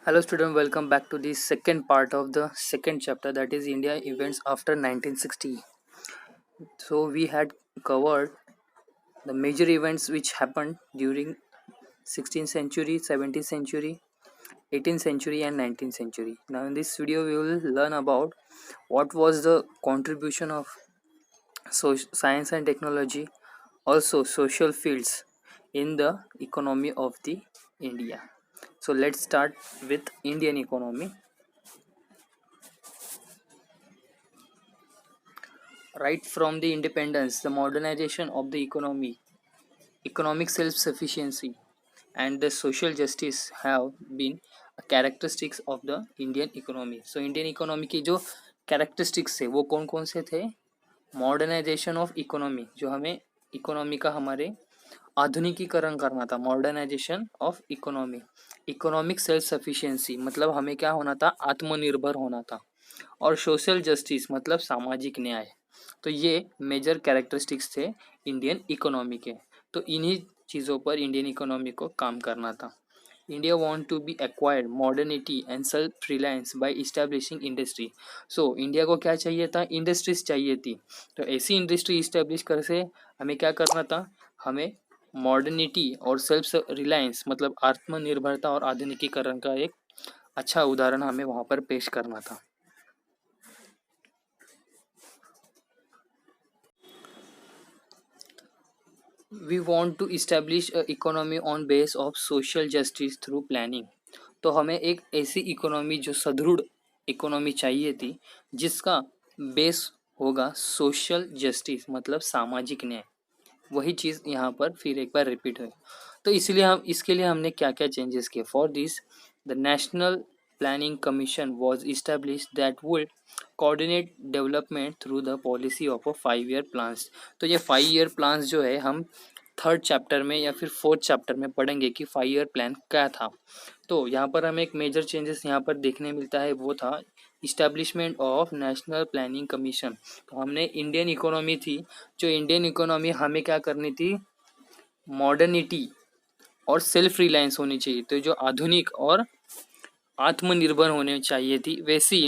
Hello student, welcome back to the second part of the second chapter, that is India events after 1960. So we had covered the major events which happened during 16th century, 17th century, 18th century and 19th century. Now in this video we will learn about what was the contribution of science and technology, also social fields in the economy of the India. So let's start with Indian economy. Right from the independence, the modernization of the economy, economic self-sufficiency, and the social justice have been characteristics of the Indian economy. So Indian economy की जो characteristics है वो कौन कौन से थे? Modernisation of economy, जो हमें इकोनॉमी का हमारे आधुनिकीकरण करना था, modernisation of economy, economic self sufficiency मतलब हमें क्या होना था, आत्मनिर्भर होना था, और सोशल जस्टिस मतलब सामाजिक न्याय। तो ये मेजर कैरेक्टरिस्टिक्स थे इंडियन इकोनॉमी के। तो इन्हीं चीज़ों पर इंडियन इकोनॉमी को काम करना था। India want to be acquired modernity and self reliance by establishing industry. So India को क्या चाहिए था, इंडस्ट्रीज चाहिए थी। तो ऐसी इंडस्ट्री इस्टेब्लिश कर से हमें क्या करना था, हमें मॉडर्निटी और सेल्फ रिलायंस मतलब आत्मनिर्भरता और आधुनिकीकरण का एक अच्छा उदाहरण हमें वहाँ पर पेश करना था। We want to establish a economy on base of social justice through planning. तो हमें एक ऐसी इकोनॉमी जो सुदृढ़ इकोनॉमी चाहिए थी जिसका बेस होगा सोशल जस्टिस मतलब सामाजिक न्याय। वही चीज़ यहाँ पर फिर एक बार रिपीट हुई। तो इसलिए हम इसके लिए हमने क्या क्या चेंजेस किए। For this the national planning commission was establish that would coordinate development through the policy of a 5 year plans. तो ये 5 ईयर प्लान्स जो है हम थर्ड चैप्टर में या फिर फोर्थ चैप्टर में पढ़ेंगे कि 5 ईयर प्लान क्या था। तो यहाँ पर हमें एक मेजर चेंजेस यहाँ पर देखने मिलता है, वो था establishment of national planning commission. तो हमने इंडियन इकोनॉमी थी, जो इंडियन इकोनॉमी हमें क्या करनी थी, मॉडर्निटी और सेल्फ रिलायंस होनी चाहिए। तो जो आधुनिक और आत्मनिर्भर होने चाहिए थी वैसी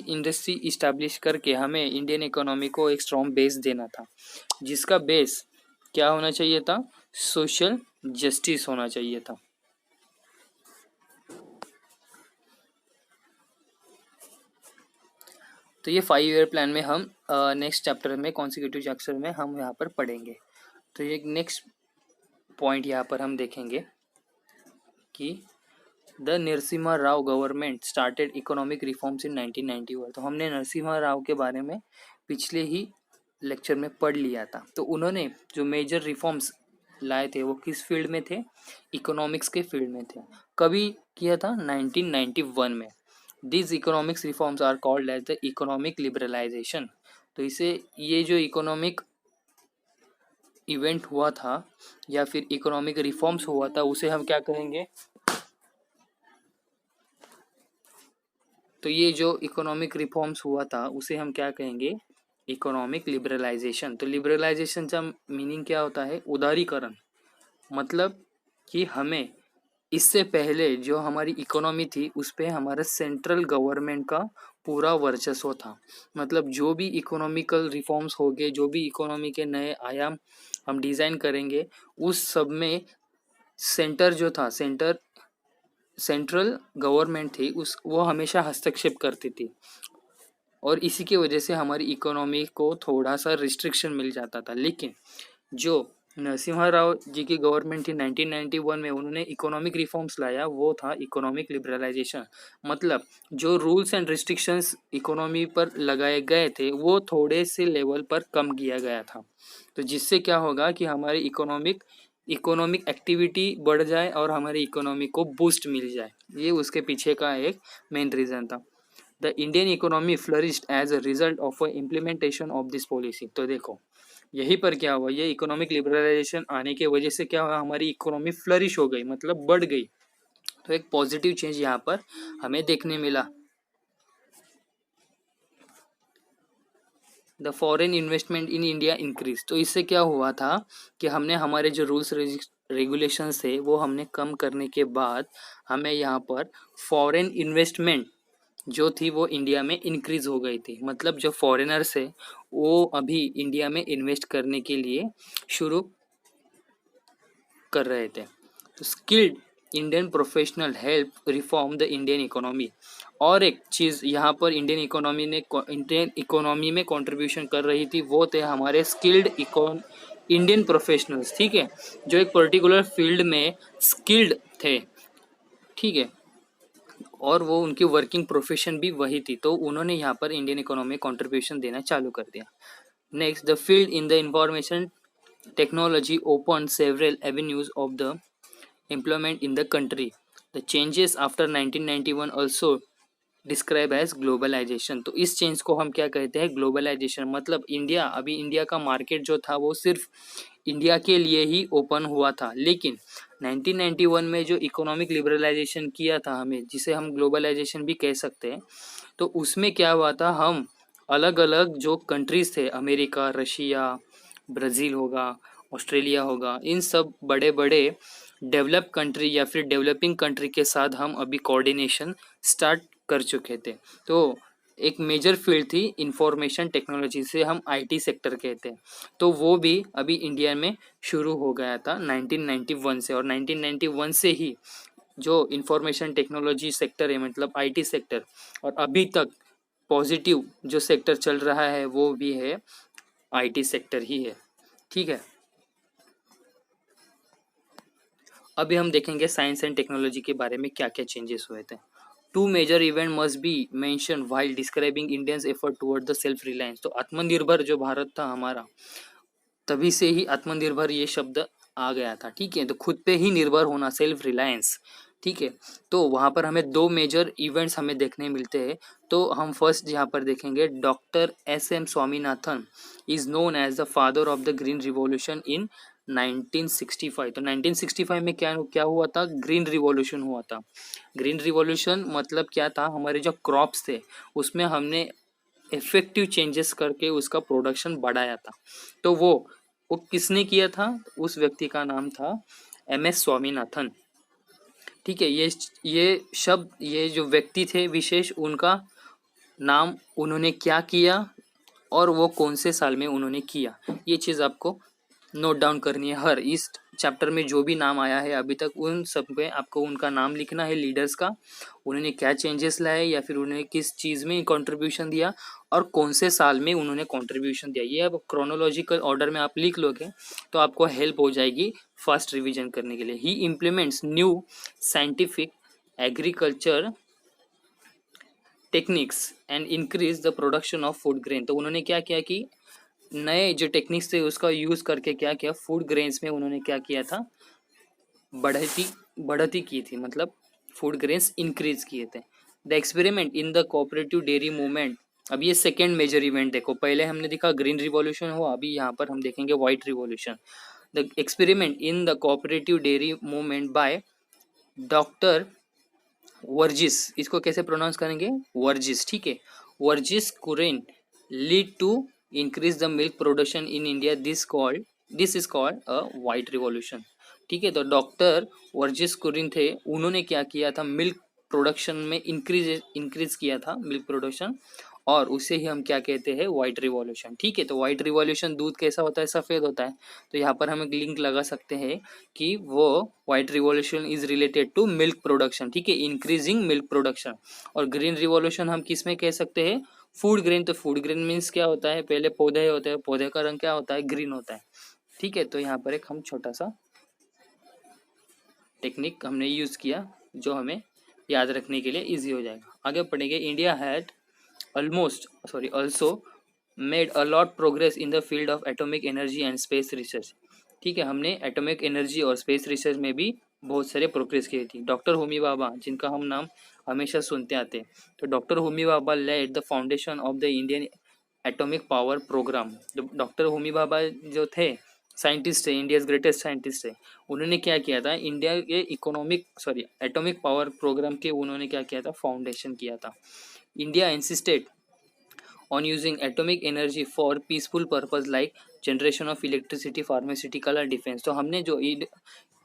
इंडस्ट्री इस्टेब्लिश करके हमें इंडियन इकोनॉमी को एक स्ट्रॉन्ग बेस देना था, जिसका बेस क्या होना चाहिए था, सोशल जस्टिस होना चाहिए था। तो ये 5 ईयर प्लान में हम नेक्स्ट चैप्टर में कॉन्सिक्यूटिव चैप्टर में हम यहाँ पर पढ़ेंगे। तो ये नेक्स्ट पॉइंट यहाँ पर हम देखेंगे कि the Narasimha Rao government started economic reforms in 1991। तो हमने नरसिम्हा राव के बारे में पिछले ही लेक्चर में पढ़ लिया था। तो उन्होंने जो मेजर रिफॉर्म्स लाए थे वो किस फील्ड में थे, इकोनॉमिक्स के फील्ड में थे। कभी किया था, 1991 में। This economics reforms are called as the economic liberalisation. तो इसे ये जो इकोनॉमिक इवेंट हुआ था या फिर इकोनॉमिक रिफॉर्म्स हुआ था उसे हम क्या कहेंगे, तो ये जो इकोनॉमिक रिफॉर्म्स हुआ था उसे हम क्या कहेंगे, इकोनॉमिक लिबरलाइजेशन। तो लिबरलाइजेशन का मीनिंग क्या होता है, उदारीकरण। मतलब कि हमें इससे पहले जो हमारी इकोनॉमी थी उस पर हमारा सेंट्रल गवर्नमेंट का पूरा वर्चस्व था। मतलब जो भी इकोनॉमिकल रिफॉर्म्स हो गए, जो भी इकोनॉमी के नए आयाम हम डिज़ाइन करेंगे, उस सब में सेंटर जो था, सेंट्रल गवर्नमेंट थी उस वो हमेशा हस्तक्षेप करती थी, और इसी की वजह से हमारी इकोनॉमी को थोड़ा सा रिस्ट्रिक्शन मिल जाता था। लेकिन जो नरसिम्हा राव जी की गवर्नमेंट थी 1991 में, उन्होंने इकोनॉमिक रिफॉर्म्स लाया, वो था इकोनॉमिक लिबरलाइजेशन। मतलब जो रूल्स एंड रिस्ट्रिक्शंस इकोनॉमी पर लगाए गए थे वो थोड़े से लेवल पर कम किया गया था। तो जिससे क्या होगा कि हमारी इकोनॉमिक एक्टिविटी बढ़ जाए और हमारी इकोनॉमी को बूस्ट मिल जाए। ये उसके पीछे का एक मेन रीज़न था। The Indian economy flourished as a result of a implementation of this policy. तो देखो यहीं पर क्या हुआ, ये इकोनॉमिक लिबरलाइजेशन आने के वजह से क्या हुआ, हमारी इकोनॉमी फ्लरिश हो गई, मतलब बढ़ गई। तो एक पॉजिटिव चेंज यहाँ पर हमें देखने मिला। The foreign investment in India increase. तो इससे क्या हुआ था कि हमने हमारे जो रूल्स रेगुलेशंस थे वो हमने कम करने के बाद हमें यहाँ पर फॉरेन इन्वेस्टमेंट जो थी वो इंडिया में इंक्रीज हो गई थी। मतलब जो फॉरेनर्स है वो अभी इंडिया में इन्वेस्ट करने के लिए शुरू कर रहे थे। तो skilled Indian professional help reform the Indian economy. और एक चीज़ यहाँ पर इंडियन इकोनॉमी में कंट्रीब्यूशन कर रही थी वो थे हमारे स्किल्ड इंडियन प्रोफेशनल्स, ठीक है, जो एक पर्टिकुलर फील्ड में स्किल्ड थे, ठीक है, और वो उनकी वर्किंग प्रोफेशन भी वही थी। तो उन्होंने यहाँ पर इंडियन इकोनॉमी में कंट्रीब्यूशन देना चालू कर दिया। Next, the field in the information technology opened several avenues of the employment in the country. The changes after 1991 also describe as globalization। तो इस चेंज को हम क्या कहते हैं, ग्लोबलाइजेशन। मतलब इंडिया का मार्केट जो था वो सिर्फ इंडिया के लिए ही ओपन हुआ था, लेकिन 1991 में जो इकोनॉमिक लिबरलाइजेशन किया था हमें, जिसे हम ग्लोबलाइजेशन भी कह सकते हैं, तो उसमें क्या हुआ था, हम अलग अलग जो कंट्रीज थे, अमेरिका, रशिया, ब्राज़ील होगा, ऑस्ट्रेलिया होगा, इन सब बड़े बड़े डेवलप कंट्री या फिर डेवलपिंग कंट्री के साथ हम अभी कोऑर्डिनेशन स्टार्ट कर चुके थे। तो एक मेजर फील्ड थी इंफॉर्मेशन टेक्नोलॉजी, से हम आईटी सेक्टर कहते हैं, तो वो भी अभी इंडिया में शुरू हो गया था 1991 से। और 1991 से ही जो इंफॉर्मेशन टेक्नोलॉजी सेक्टर है, मतलब आईटी सेक्टर, और अभी तक पॉजिटिव जो सेक्टर चल रहा है वो भी है आईटी सेक्टर ही है, ठीक है। अभी हम देखेंगे साइंस एंड टेक्नोलॉजी के बारे में क्या क्या चेंजेस हुए थे। Two major event must be mention while describing Indians effort toward the self reliance. तो आत्मनिर्भर जो भारत था हमारा, तभी से ही आत्मनिर्भर ये शब्द आ गया था, ठीक है। तो खुद पे ही निर्भर होना, सेल्फ रिलायंस, ठीक है। तो वहाँ पर हमें दो मेजर इवेंट्स हमें देखने मिलते हैं। तो हम फर्स्ट यहाँ पर देखेंगे, doctor S M. Swaminathan is known as the father of the Green Revolution in 1965। तो 1965 में क्या क्या हुआ था, ग्रीन रिवॉल्यूशन हुआ था। ग्रीन रिवॉल्यूशन मतलब क्या था, हमारे जो क्रॉप्स थे उसमें हमने इफेक्टिव चेंजेस करके उसका प्रोडक्शन बढ़ाया था। तो वो किसने किया था, उस व्यक्ति का नाम था एम.एस. स्वामीनाथन, ठीक है। ये जो व्यक्ति थे विशेष, उनका नाम, उन्होंने क्या किया और वो कौन से साल में उन्होंने किया, ये चीज़ आपको नोट डाउन करनी है। हर इस चैप्टर में जो भी नाम आया है अभी तक, उन सब पे आपको उनका नाम लिखना है, लीडर्स का, उन्होंने क्या चेंजेस लाए या फिर उन्होंने किस चीज़ में कंट्रीब्यूशन दिया और कौन से साल में उन्होंने कंट्रीब्यूशन दिया। ये अब क्रोनोलॉजिकल ऑर्डर में आप लिख लोगे तो आपको हेल्प हो जाएगी फास्ट रिविजन करने के लिए। He implements new scientific agriculture techniques and increase the production of food grain. तो उन्होंने क्या किया कि नए जो टेक्निक्स थे उसका यूज़ करके क्या किया, फूड ग्रेन्स में उन्होंने क्या किया था, बढ़ती की थी, मतलब फूड ग्रेन्स इंक्रीज किए थे। The experiment in the cooperative dairy movement, अब ये सेकेंड मेजर इवेंट देखो, पहले हमने देखा ग्रीन रिवॉल्यूशन हुआ, अभी यहाँ पर हम देखेंगे white revolution. The experiment in the cooperative dairy movement by doctor Verghese, इसको कैसे प्रोनाउंस करेंगे, वर्जिस, ठीक है, Verghese Kurien, lead to increase the milk production in India. This is called a white revolution, ठीक है। तो डॉक्टर वर्जिस कुरिन थे, उन्होंने क्या किया था, मिल्क प्रोडक्शन में इंक्रीज किया था मिल्क प्रोडक्शन, और उसे ही हम क्या कहते हैं, व्हाइट रिवॉल्यूशन, ठीक है। तो व्हाइट रिवॉल्यूशन, दूध कैसा होता है, सफ़ेद होता है, तो यहाँ पर हम एक लिंक लगा सकते हैं कि वो White Revolution is related to milk production, ठीक है, इंक्रीजिंग मिल्क प्रोडक्शन। और ग्रीन रिवॉल्यूशन हम किस में कह सकते हैं, फूड ग्रेन। तो फूड ग्रेन मीन्स क्या होता है, पहले पौधे होते हैं, पौधे का रंग क्या होता है, ग्रीन होता है, ठीक है। तो यहाँ पर एक हम छोटा सा टेक्निक हमने यूज़ किया जो हमें याद रखने के लिए इजी हो जाएगा। आगे पढ़ेंगे, India had also made a lot progress in the field of atomic energy and space research, ठीक है। हमने एटॉमिक एनर्जी और स्पेस रिसर्च में भी बहुत सारे प्रोग्रेस किए थी। डॉक्टर होमी भाभा, जिनका हम नाम हमेशा सुनते आते हैं, तो doctor Homi Bhabha led the foundation of the Indian atomic power programme. Doctor Homi Bhabha जो थे, साइंटिस्ट है, इंडियाज ग्रेटेस्ट साइंटिस्ट है, उन्होंने क्या किया था, इंडिया के एटॉमिक पावर प्रोग्राम के उन्होंने क्या किया था, फाउंडेशन किया था। India insisted on using atomic energy for peaceful purpose like generation of electricity, pharmaceutical और defense। तो हमने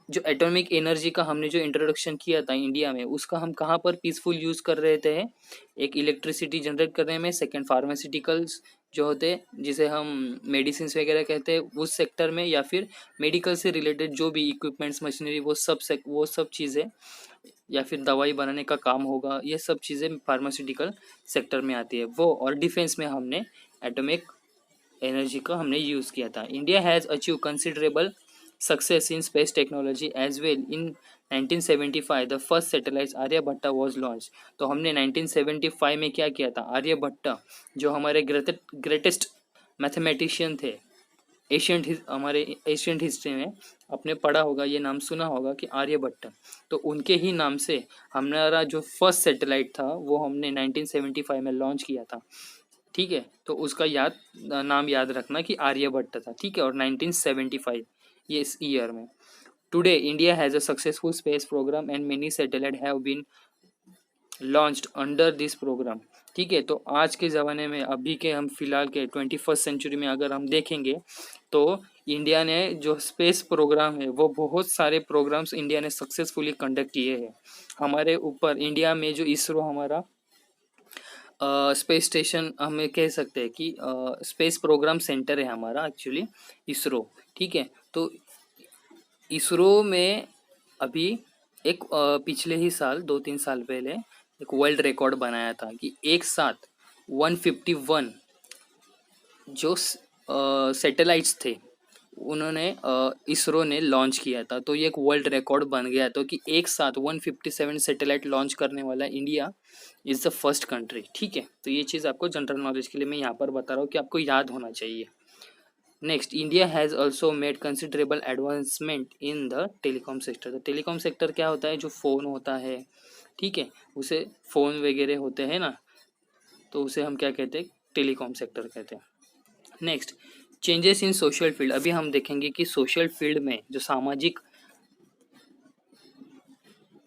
जो एटॉमिक एनर्जी का हमने जो इंट्रोडक्शन किया था इंडिया में, उसका हम कहाँ पर पीसफुल यूज़ कर रहे थे? एक इलेक्ट्रिसिटी जनरेट करने में, सेकंड फार्मास्यूटिकल्स जो होते हैं जिसे हम मेडिसिन वगैरह कहते हैं उस सेक्टर में, या फिर मेडिकल से रिलेटेड जो भी इक्विपमेंट्स मशीनरी वो सब चीज़ें, या फिर दवाई बनाने का काम होगा, ये सब चीज़ें फार्मास्यूटिकल सेक्टर में आती है वो। और डिफेंस में हमने एटॉमिक एनर्जी का हमने यूज़ किया था। India has achieve considerable success in space technology as well. In 1975 the first satellite Aryabhata was launch. तो हमने 1975 में क्या किया था? आर्यभट्टा जो हमारे ग्रेटेस्ट मैथमेटिशियन थे हमारे एशियंट हिस्ट्री में आपने पढ़ा होगा, ये नाम सुना होगा कि आर्यभट्ट। तो उनके ही नाम से हमारा जो फर्स्ट सैटेलाइट था वो हमने 1975 में लॉन्च किया था। ठीक है, तो उसका नाम याद रखना कि आर्यभट्ट था। ठीक है, और 1975 ये इस ईयर में। Today India has a successful space programme and many satellite have been launched under this programme. ठीक है, तो आज के ज़माने में अभी के हम फिलहाल के 21st सेंचुरी में अगर हम देखेंगे तो इंडिया ने जो स्पेस प्रोग्राम है वो बहुत सारे प्रोग्राम्स इंडिया ने सक्सेसफुली कंडक्ट किए हैं। हमारे ऊपर इंडिया में जो इसरो हमारा स्पेस स्टेशन हमें कह सकते हैं कि स्पेस प्रोग्राम सेंटर है हमारा एक्चुअली इसरो। ठीक है, तो इसरो में अभी एक पिछले ही साल 2-3 साल पहले एक वर्ल्ड रिकॉर्ड बनाया था कि एक साथ 151 जो सैटेलाइट्स थे उन्होंने इसरो ने लॉन्च किया था। तो ये एक वर्ल्ड रिकॉर्ड बन गया तो कि एक साथ 157 सैटेलाइट लॉन्च करने वाला India is the first country. ठीक है, तो ये चीज़ आपको जनरल नॉलेज के लिए मैं यहाँ पर बता रहा हूँ कि आपको याद होना चाहिए। Next, India has also made considerable advancement in the telecom sector. तो टेलीकॉम सेक्टर क्या होता है? जो फ़ोन होता है, ठीक है, उसे फ़ोन वगैरह होते हैं ना, तो उसे हम क्या कहते हैं? टेलीकॉम सेक्टर कहते हैं। Next, changes in social field. अभी हम देखेंगे कि सोशल फील्ड में जो सामाजिक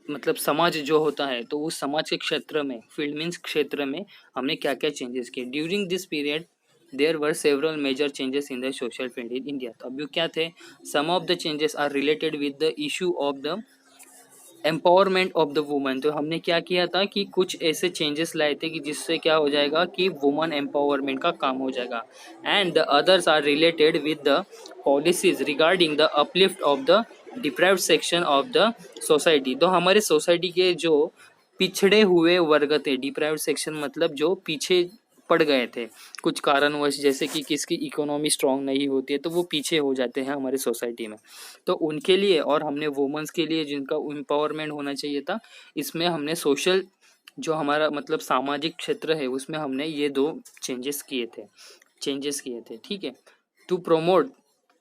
मतलब समाज जो होता है, तो उस समाज के क्षेत्र में, फील्ड मीन्स क्षेत्र में हमने क्या क्या चेंजेस किए। During this period there were several major changes in the social field in India. तो अभी क्या थे? Some of the changes are related with the issue of the empowerment of the woman. तो हमने क्या किया था कि कुछ ऐसे चेंजेस लाए थे कि जिससे क्या हो जाएगा कि वुमन एम्पावरमेंट का काम हो जाएगा। And the others are related with the policies regarding the uplift of the deprived section of the society. तो हमारे सोसाइटी के जो पिछड़े हुए वर्ग थे, डिप्राइव्ड सेक्शन मतलब जो पीछे पड़ गए थे कुछ कारणवश, जैसे कि किसकी इकोनॉमी स्ट्रांग नहीं होती है तो वो पीछे हो जाते हैं हमारे सोसाइटी में, तो उनके लिए और हमने वुमेन्स के लिए जिनका एम्पावरमेंट होना चाहिए था, इसमें हमने सोशल जो हमारा मतलब सामाजिक क्षेत्र है उसमें हमने ये दो चेंजेस किए थे। ठीक है, to promote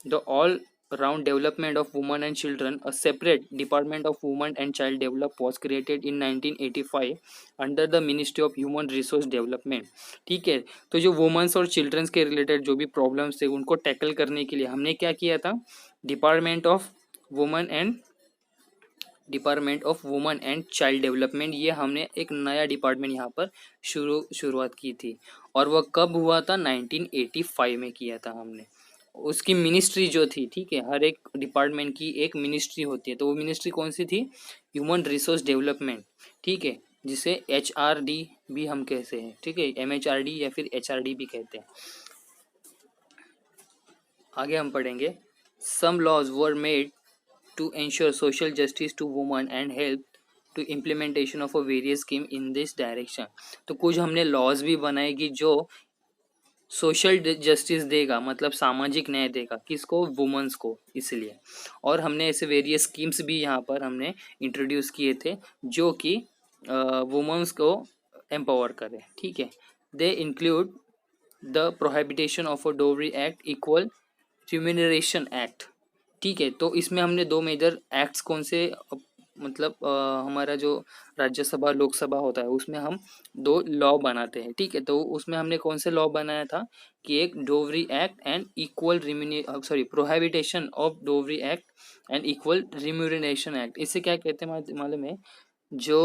the all around development of women and children, a separate department of women and child development was created in 1985 under the Ministry of Human Resource Development। ठीक है, तो जो वुमेन्स और चिल्ड्रंस के रिलेटेड जो भी problems थे उनको टैकल करने के लिए हमने क्या किया था? Department of women and child development, ये हमने एक नया डिपार्टमेंट यहाँ पर शुरुआत की थी। और वह कब हुआ था? 1985 में किया था हमने। उसकी मिनिस्ट्री जो थी, ठीक है, हर एक डिपार्टमेंट की एक मिनिस्ट्री होती है, तो वो मिनिस्ट्री कौन सी थी? Human resource development. ठीक है, जिसे HRD भी हम कहते हैं। ठीक है, MHRD या फिर HRD भी कहते हैं। आगे हम पढ़ेंगे, some laws were made to ensure social justice to woman and help to implementation of a various scheme in this direction. तो कुछ हमने लॉज भी बनाए कि जो सोशल जस्टिस देगा, मतलब सामाजिक न्याय देगा, किसको? वुमेन्स को, इसलिए। और हमने ऐसे वेरियस स्कीम्स भी यहाँ पर हमने इंट्रोड्यूस किए थे जो कि वुमेन्स को एम्पावर करें। ठीक है, they include the प्रोहिबिटेशन of a dowry act, equal remuneration act. ठीक है, तो इसमें हमने दो मेजर एक्ट्स कौन से मतलब हमारा जो राज्यसभा लोकसभा होता है उसमें हम दो लॉ बनाते हैं। ठीक है, तो उसमें हमने कौन से लॉ बनाया था कि एक dowry act and equal प्रोहिबिटेशन of dowry act and equal remuneration act. इससे क्या कहते हैं मालूम है? जो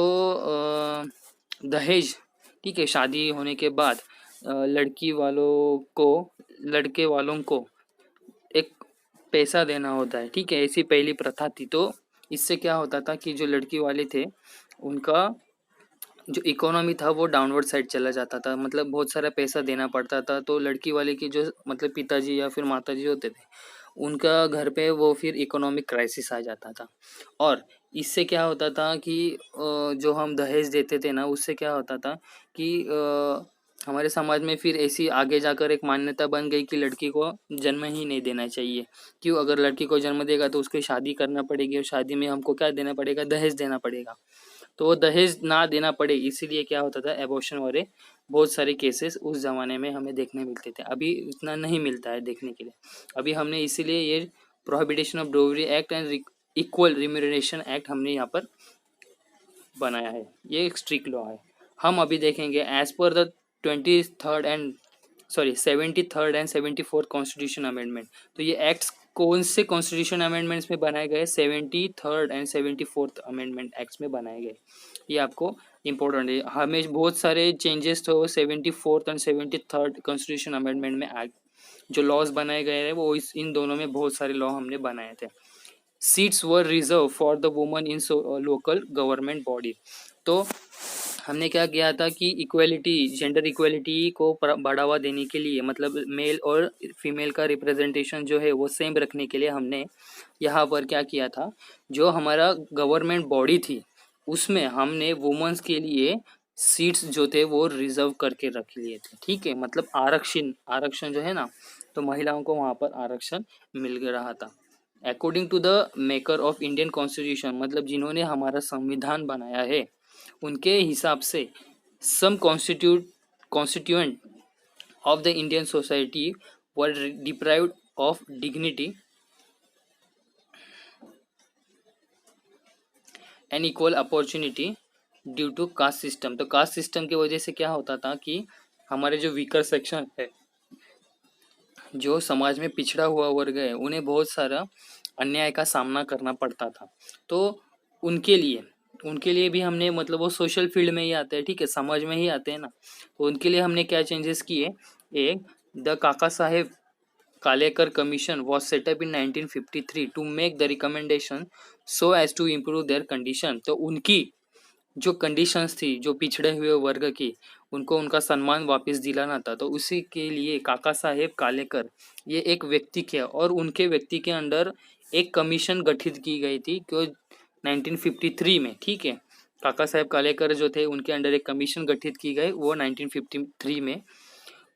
दहेज, ठीक है, शादी होने के बाद लड़की वालों को लड़के वालों को एक पैसा देना होता है, ठीक है, ऐसी पहली प्रथा थी। तो इससे क्या होता था कि जो लड़की वाले थे उनका जो इकोनॉमी था वो डाउनवर्ड साइड चला जाता था, मतलब बहुत सारा पैसा देना पड़ता था। तो लड़की वाले की जो मतलब पिताजी या फिर माताजी होते थे उनका घर पे वो फिर इकोनॉमिक क्राइसिस आ जाता था। और इससे क्या होता था कि जो हम दहेज देते थे ना उससे क्या होता था कि हमारे समाज में फिर ऐसी आगे जाकर एक मान्यता बन गई कि लड़की को जन्म ही नहीं देना चाहिए। क्यों? अगर लड़की को जन्म देगा तो उसकी शादी करना पड़ेगी और शादी में हमको क्या देना पड़ेगा? दहेज देना पड़ेगा। तो वो दहेज ना देना पड़े इसीलिए क्या होता था, एबॉर्शन वाले बहुत सारे केसेस उस ज़माने में हमें देखने मिलते थे। अभी इतना नहीं मिलता है देखने के लिए। अभी हमने इसीलिए ये प्रोहिबिटेशन of dowry act and equal remuneration act हमने यहाँ पर बनाया है। ये एक स्ट्रिक्ट लॉ है। हम अभी देखेंगे as per the 73rd and 74th constitution amendment. तो ये एक्ट्स कौन से कॉन्स्टिट्यूशन अमेंडमेंट्स में बनाए गए? 73rd and 74th amendment acts में बनाए गए। ये आपको इम्पोर्टेंट है। हमें बहुत सारे चेंजेस तो 74th and 73rd constitution amendment में एक्ट जो लॉज बनाए गए हैं वो इन दोनों में बहुत सारे लॉ हमने बनाए थे। Seats were reserve for the woman in local government body. तो हमने क्या किया था कि इक्वलिटी, जेंडर इक्वलिटी को बढ़ावा देने के लिए, मतलब मेल और फीमेल का रिप्रेजेंटेशन जो है वो सेम रखने के लिए हमने यहाँ पर क्या किया था, जो हमारा गवर्नमेंट बॉडी थी उसमें हमने वुमेन्स के लिए सीट्स जो थे वो रिजर्व करके रख लिए थे, ठीक है। मतलब आरक्षण जो है ना, तो महिलाओं को वहाँ पर आरक्षण मिल रहा था। According to the maker of Indian constitution, मतलब जिन्होंने हमारा संविधान बनाया है उनके हिसाब से some constituent of the Indian society were deprived of dignity and equal opportunity due to caste system. तो कास्ट सिस्टम की वजह से क्या होता था कि हमारे जो वीकर सेक्शन है, जो समाज में पिछड़ा हुआ वर्ग है, उन्हें बहुत सारा अन्याय का सामना करना पड़ता था। तो उनके लिए भी हमने, मतलब वो सोशल फील्ड में ही आते हैं, ठीक है, समाज में ही आते हैं ना, तो उनके लिए हमने क्या चेंजेस किए। एक, the Kaka Saheb Kalelkar commission was setup in 1953 to make the recommendation so as to improve their condition. तो उनकी जो कंडीशंस थी, जो पिछड़े हुए वर्ग की, उनको उनका सम्मान वापस दिलाना था। तो उसी के लिए काका साहेब कालेकर ये एक व्यक्ति थे और उनके व्यक्ति के अंडर एक कमीशन गठित की गई थी क्यों 1953 में, ठीक है। काका साहेब कालेकर जो थे उनके अंडर एक कमीशन गठित की गई वो 1953 में।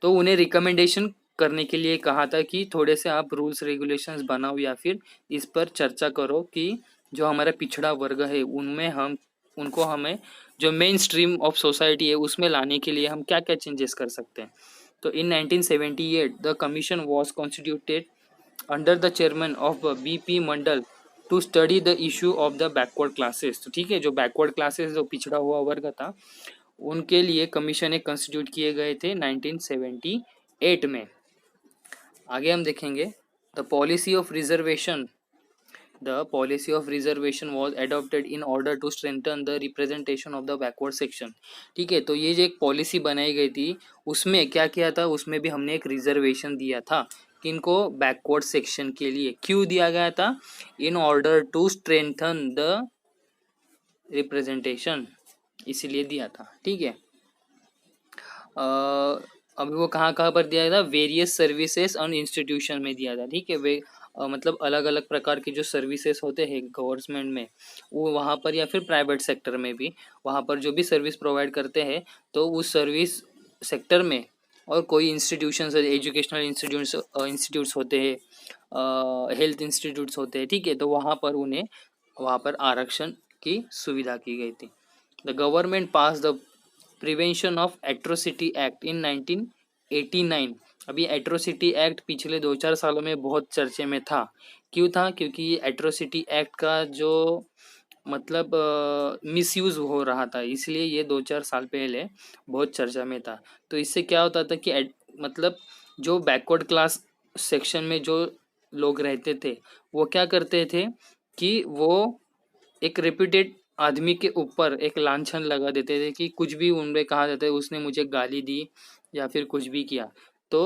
तो उन्हें रिकमेंडेशन करने के लिए कहा था कि थोड़े से आप रूल्स रेगुलेशंस बनाओ या फिर इस पर चर्चा करो कि जो हमारा पिछड़ा वर्ग है हमें जो मेन स्ट्रीम ऑफ सोसाइटी है उसमें लाने के लिए हम क्या क्या चेंजेस कर सकते हैं। तो in 1978 the commission was constituted under the chairman of B P Mandal to study the issue of the backward classes. तो ठीक है, जो बैकवर्ड क्लासेस, जो पिछड़ा हुआ वर्ग था, उनके लिए कमीशन एक कंस्टिट्यूट किए गए थे 1978 में। आगे हम देखेंगे the policy of reservation. The policy of reservation was adopted in order to strengthen the representation of the backward section। ठीक है, तो ये जो एक पॉलिसी बनाई गई थी उसमें क्या किया था, उसमें भी हमने एक रिजर्वेशन दिया था किनको, बैकवर्ड सेक्शन के लिए। क्यों दिया गया था? In order to strengthen the representation, इसीलिए दिया था, ठीक है। अभी वो कहाँ कहाँ पर दिया था? वेरियस सर्विसेज और इंस्टीट्यूशन में दिया था, ठीक है। वे मतलब अलग अलग प्रकार के जो सर्विसेज होते हैं गवर्नमेंट में, वो वहाँ पर, या फिर प्राइवेट सेक्टर में भी, वहाँ पर जो भी सर्विस प्रोवाइड करते हैं तो उस सर्विस सेक्टर में और कोई इंस्टीट्यूशन, एजुकेशनल इंस्टीट्यूट्स होते हैं, हेल्थ इंस्टीट्यूट्स होते हैं, ठीक है, तो वहाँ पर उन्हें वहाँ पर आरक्षण की सुविधा की गई थी। The government pass the prevention of atrocity act in 1989। अभी एट्रोसिटी एक्ट पिछले 2-4 सालों में बहुत चर्चे में था। क्यों था? क्योंकि ये एट्रोसिटी एक्ट का जो मतलब मिसयूज़ हो रहा था, इसलिए ये 2-4 साल पहले बहुत चर्चा में था। तो इससे क्या होता था कि मतलब जो बैकवर्ड क्लास सेक्शन में जो लोग रहते थे वो क्या करते थे कि वो एक रेप्यूटेड आदमी के ऊपर एक लांछन लगा देते थे कि कुछ भी उनमें कहा जाता है, उसने मुझे गाली दी या फिर कुछ भी किया तो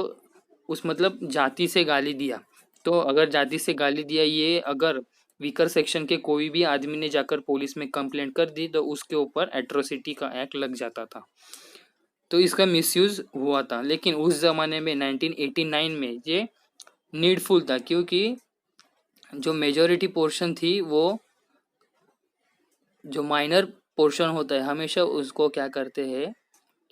उस मतलब जाति से गाली दिया, तो अगर जाति से गाली दिया ये अगर वीकर सेक्शन के कोई भी आदमी ने जाकर पुलिस में कंप्लेंट कर दी तो उसके ऊपर एट्रोसिटी का एक्ट लग जाता था। तो इसका मिसयूज हुआ था, लेकिन उस जमाने में 1989 में ये नीडफुल था, क्योंकि जो मेजोरिटी पोर्शन थी वो जो माइनर पोर्शन होता है हमेशा उसको क्या करते हैं,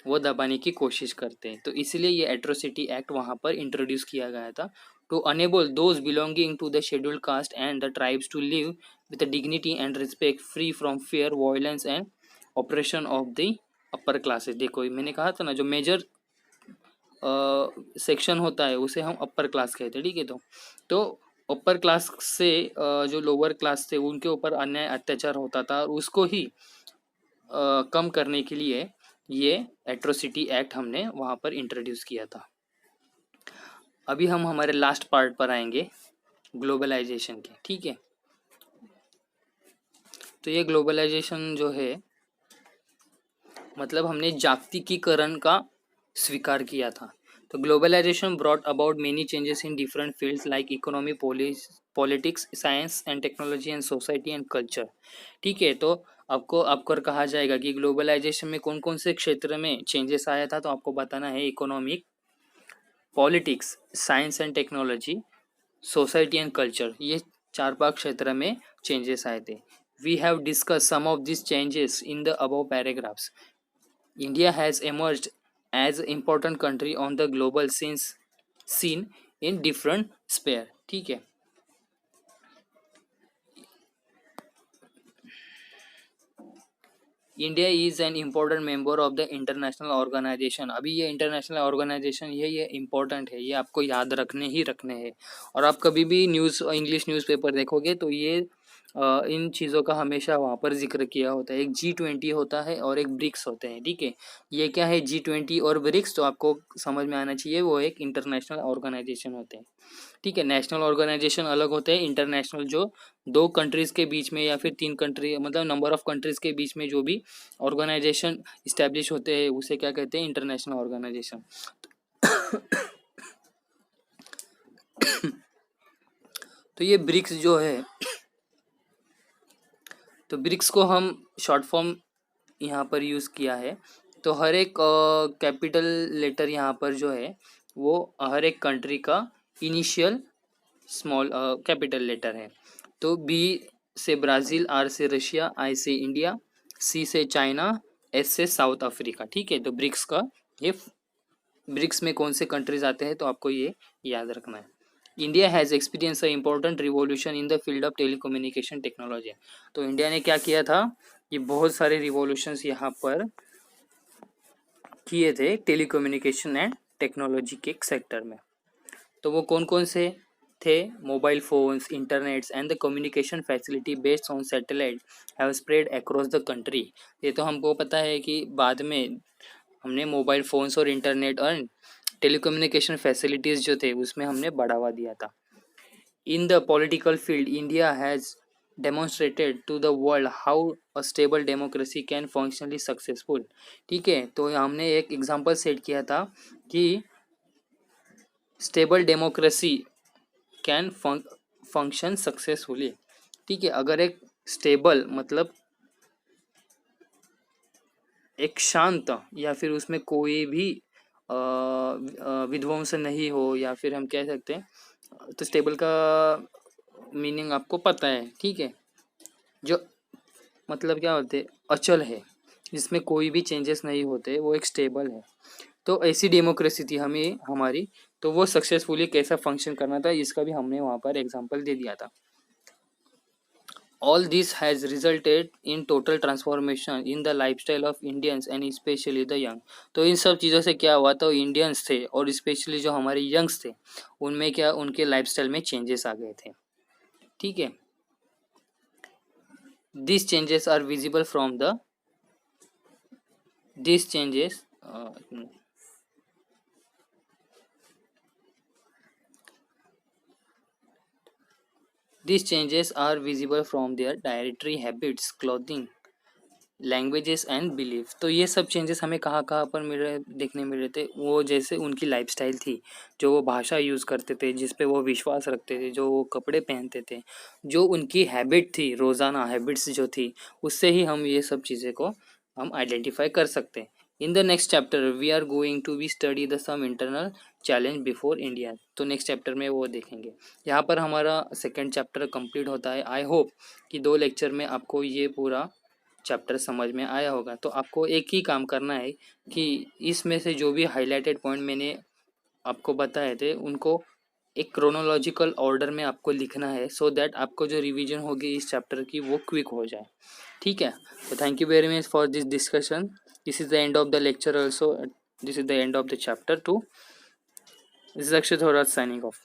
वो दबाने की कोशिश करते हैं। तो इसलिए ये एट्रोसिटी एक्ट वहाँ पर इंट्रोड्यूस किया गया था to enable those belonging to the scheduled caste and the tribes to live with dignity and respect free from fear violence and operation of the upper classes. देखो मैंने कहा था ना, जो मेजर सेक्शन होता है उसे हम अपर क्लास कहते हैं, ठीक है। तो अपर क्लास से जो लोअर क्लास थे उनके ऊपर अन्याय अत्याचार होता था, और उसको ही कम करने के लिए ये एट्रोसिटी एक्ट हमने वहाँ पर इंट्रोड्यूस किया था। अभी हम हमारे लास्ट पार्ट पर आएंगे, ग्लोबलाइजेशन के, ठीक है। तो ये ग्लोबलाइजेशन जो है मतलब हमने जागतिकीकरण का स्वीकार किया था। तो globalisation brought about many changes in different fields like economy, politics, science and technology and society and culture, ठीक है। तो आपको कहा जाएगा कि ग्लोबलाइजेशन में कौन कौन से क्षेत्र में चेंजेस आया था, तो आपको बताना है economic, politics, science and technology, society and culture, ये 4-5 क्षेत्र में चेंजेस आए थे। We have discuss some of this changes in the above paragraphs. India has emerged as an important country on the global scene in different sphere, ठीक है। India is an important member of the international organisation. अभी ये international organisation ये important है, ये आपको याद रखने ही रखने हैं। और आप कभी भी न्यूज़, इंग्लिश न्यूज़पेपर देखोगे तो ये इन चीज़ों का हमेशा वहाँ पर जिक्र किया होता है। एक G20 होता है और एक ब्रिक्स होते हैं, ठीक है। ये क्या है G20 और ब्रिक्स, तो आपको समझ में आना चाहिए वो एक इंटरनेशनल ऑर्गेनाइजेशन होते हैं, ठीक है। नेशनल ऑर्गेनाइजेशन अलग होते हैं, इंटरनेशनल जो 2 कंट्रीज के बीच में या फिर 3 कंट्री मतलब नंबर ऑफ कंट्रीज के बीच में जो भी ऑर्गेनाइजेशन इस्टेब्लिश होते हैं उसे क्या कहते हैं, इंटरनेशनल ऑर्गेनाइजेशन। तो ये ब्रिक्स जो है, तो ब्रिक्स को हम शॉर्ट फॉर्म यहाँ पर यूज़ किया है। तो हर एक कैपिटल लेटर यहाँ पर जो है वो हर एक कंट्री का इनिशियल स्मॉल कैपिटल लेटर है। तो बी से ब्राज़ील, आर से रशिया, आई से इंडिया, सी से चाइना, एस से साउथ अफ्रीका, ठीक है। तो ब्रिक्स का ये ब्रिक्स में कौन से कंट्रीज आते हैं तो आपको ये याद रखना है। India has experience a important revolution in the field of telecommunication technology. तो इंडिया ने क्या किया था, ये बहुत सारे रिवॉल्यूशंस यहाँ पर किए थे टेलीकम्युनिकेशन एंड टेक्नोलॉजी के सेक्टर में। तो वो कौन कौन से थे, mobile phones, internets and the communication facility based on satellite have spread across the country. ये तो हमको पता है कि बाद में हमने मोबाइल फ़ोन्स और इंटरनेट और टेलीकम्युनिकेशन फैसिलिटीज़ जो थे उसमें हमने बढ़ावा दिया था। In the political field India has demonstrated to the world how a stable democracy can functionally successful, ठीक है। तो हमने एक एग्जांपल सेट किया था कि stable democracy can function successfully, ठीक है। अगर एक स्टेबल मतलब एक शांत या फिर उसमें कोई भी विध्वंस नहीं हो, या फिर हम कह सकते हैं, तो स्टेबल का मीनिंग आपको पता है, ठीक है। जो मतलब क्या होते हैं, अचल है, जिसमें कोई भी चेंजेस नहीं होते, वो एक स्टेबल है। तो ऐसी डेमोक्रेसी थी हमें हमारी, तो वो सक्सेसफुली कैसा फंक्शन करना था इसका भी हमने वहाँ पर एग्जांपल दे दिया था। All this has resulted in total transformation in the lifestyle of Indians and especially the young। तो इन सब चीज़ों से क्या हुआ, तो इंडियंस थे और स्पेशली जो हमारे यंग्स थे उनमें क्या उनके लाइफस्टाइल में चेंजेस आ गए थे, ठीक है। These changes are visible from the these changes these changes are visible from their dietary habits, clothing, languages and belief. तो ये सब चेंजेस हमें कहाँ कहाँ पर देखने मिल रहे थे, वो जैसे उनकी लाइफस्टाइल थी, जो वो भाषा यूज़ करते थे, जिस पे वो विश्वास रखते थे, जो वो कपड़े पहनते थे, जो उनकी हैबिट थी, रोज़ाना हैबिट्स जो थी, उससे ही हम ये सब चीज़ें को हम आइडेंटिफाई कर सकते हैं। In the next chapter we are going to be study the some internal challenge before India. तो नेक्स्ट चैप्टर में वो देखेंगे। यहाँ पर हमारा सेकेंड चैप्टर कंप्लीट होता है। आई होप कि 2 लेक्चर में आपको ये पूरा चैप्टर समझ में आया होगा। तो आपको एक ही काम करना है कि इसमें से जो भी हाईलाइटेड पॉइंट मैंने आपको बताए थे उनको एक क्रोनोलॉजिकल ऑर्डर में आपको लिखना है, सो दैट आपको जो रिवीजन होगी इस चैप्टर की वो क्विक हो जाए। ठीक है, तो thank you very much for this discussion. This is the end of the lecture also, this is the end of the chapter 2। This is Akshay Thorat signing off.